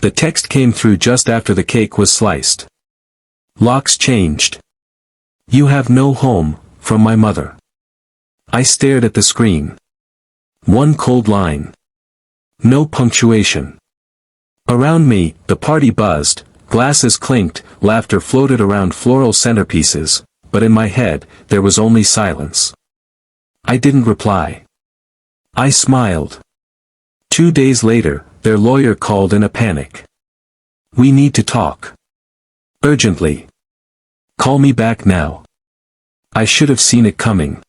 The text came through just after the cake was sliced. Locks changed. You have no home, from my mother. I stared at the screen. One cold line. No punctuation. Around me, the party buzzed, glasses clinked, laughter floated around floral centerpieces, but in my head, there was only silence. I didn't reply. I smiled. 2 days later, their lawyer called in a panic. We need to talk. Urgently. Call me back now. I should have seen it coming.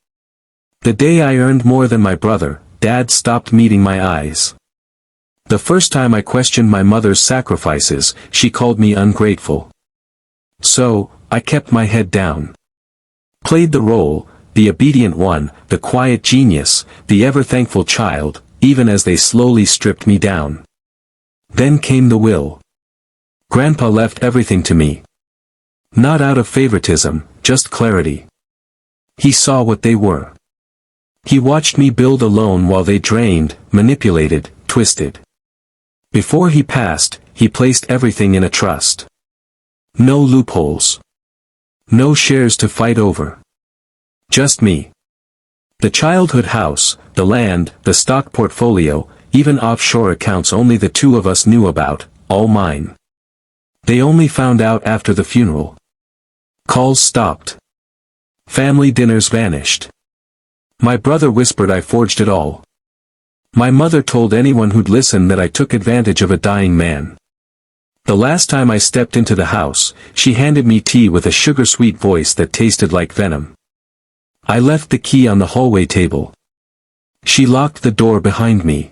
The day I earned more than my brother, Dad stopped meeting my eyes. The first time I questioned my mother's sacrifices, she called me ungrateful. So, I kept my head down. Played the role, the obedient one, the quiet genius, the ever-thankful child, even as they slowly stripped me down. Then came the will. Grandpa left everything to me. Not out of favoritism, just clarity. He saw what they were. He watched me build alone while they drained, manipulated, twisted. Before he passed, he placed everything in a trust. No loopholes. No shares to fight over. Just me. The childhood house, the land, the stock portfolio, even offshore accounts only the two of us knew about, all mine. They only found out after the funeral. Calls stopped. Family dinners vanished. My brother whispered I forged it all. My mother told anyone who'd listen that I took advantage of a dying man. The last time I stepped into the house, she handed me tea with a sugar-sweet voice that tasted like venom. I left the key on the hallway table. She locked the door behind me.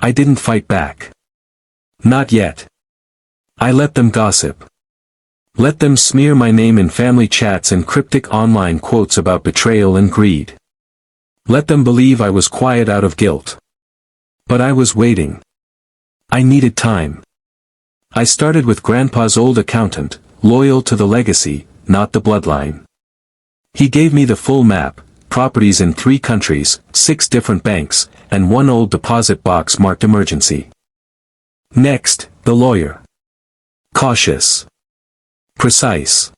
I didn't fight back. Not yet. I let them gossip. Let them smear my name in family chats and cryptic online quotes about betrayal and greed. Let them believe I was quiet out of guilt. But I was waiting. I needed time. I started with Grandpa's old accountant, loyal to the legacy, not the bloodline. He gave me the full map, properties in 3 countries, 6 different banks, and 1 old deposit box marked emergency. Next, the lawyer. Cautious. Precise.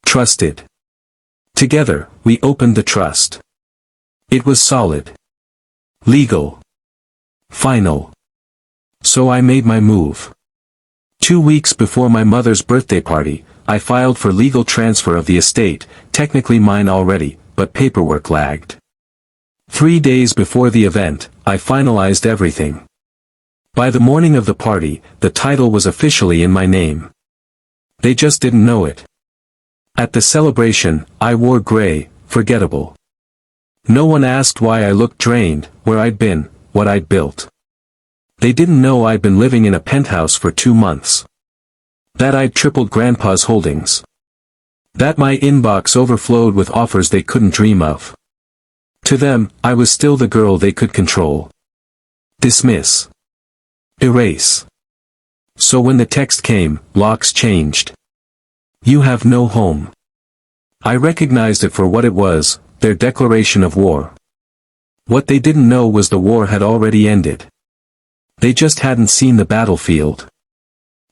Trusted. Together, we opened the trust. It was solid. Legal. Final. So I made my move. 2 weeks before my mother's birthday party, I filed for legal transfer of the estate, technically mine already, but paperwork lagged. 3 days before the event, I finalized everything. By the morning of the party, the title was officially in my name. They just didn't know it. At the celebration, I wore gray, forgettable. No one asked why I looked drained, where I'd been, what I'd built. They didn't know I'd been living in a penthouse for 2 months. That I'd tripled Grandpa's holdings. That my inbox overflowed with offers they couldn't dream of. To them, I was still the girl they could control. Dismiss. Erase. So when the text came, locks changed. You have no home. I recognized it for what it was, their declaration of war. What they didn't know was the war had already ended. They just hadn't seen the battlefield.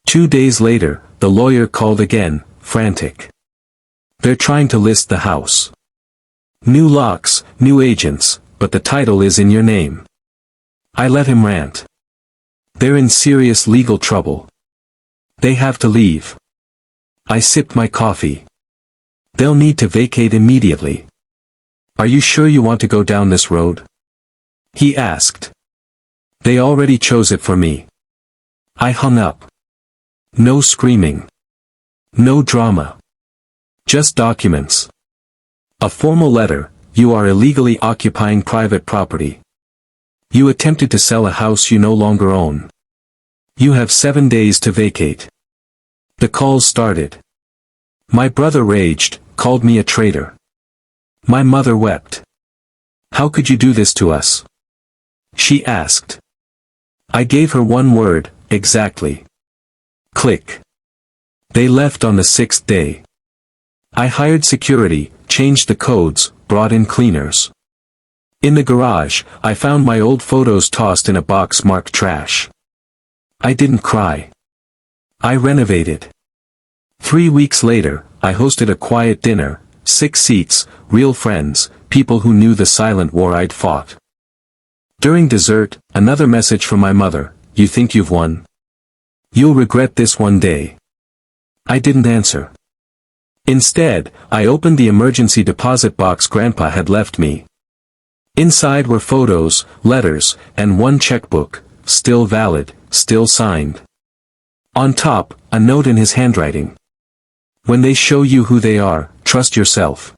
2 days later, the lawyer called again, frantic. They're trying to list the house. New locks, new agents, but the title is in your name. I let him rant. They're in serious legal trouble. They have to leave. I sipped my coffee. They'll need to vacate immediately. Are you sure you want to go down this road? He asked. They already chose it for me. I hung up. No screaming. No drama. Just documents. A formal letter, you are illegally occupying private property. You attempted to sell a house you no longer own. You have 7 days to vacate. The calls started. My brother raged, called me a traitor. My mother wept. How could you do this to us? She asked. I gave her one word, exactly. Click. They left on the 6th day. I hired security, changed the codes, brought in cleaners. In the garage, I found my old photos tossed in a box marked trash. I didn't cry. I renovated. 3 weeks later, I hosted a quiet dinner, 6 seats, real friends, people who knew the silent war I'd fought. During dessert, another message from my mother: "You think you've won? You'll regret this one day." I didn't answer. Instead, I opened the emergency deposit box Grandpa had left me. Inside were photos, letters, and one checkbook, still valid, still signed. On top, a note in his handwriting. "When they show you who they are, trust yourself.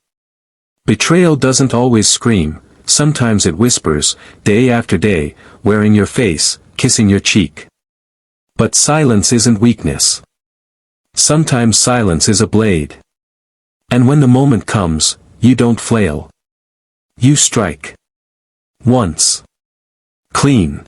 Betrayal doesn't always scream, sometimes it whispers, day after day, wearing your face, kissing your cheek. But silence isn't weakness. Sometimes silence is a blade. And when the moment comes, you don't flail. You strike. Once. Clean.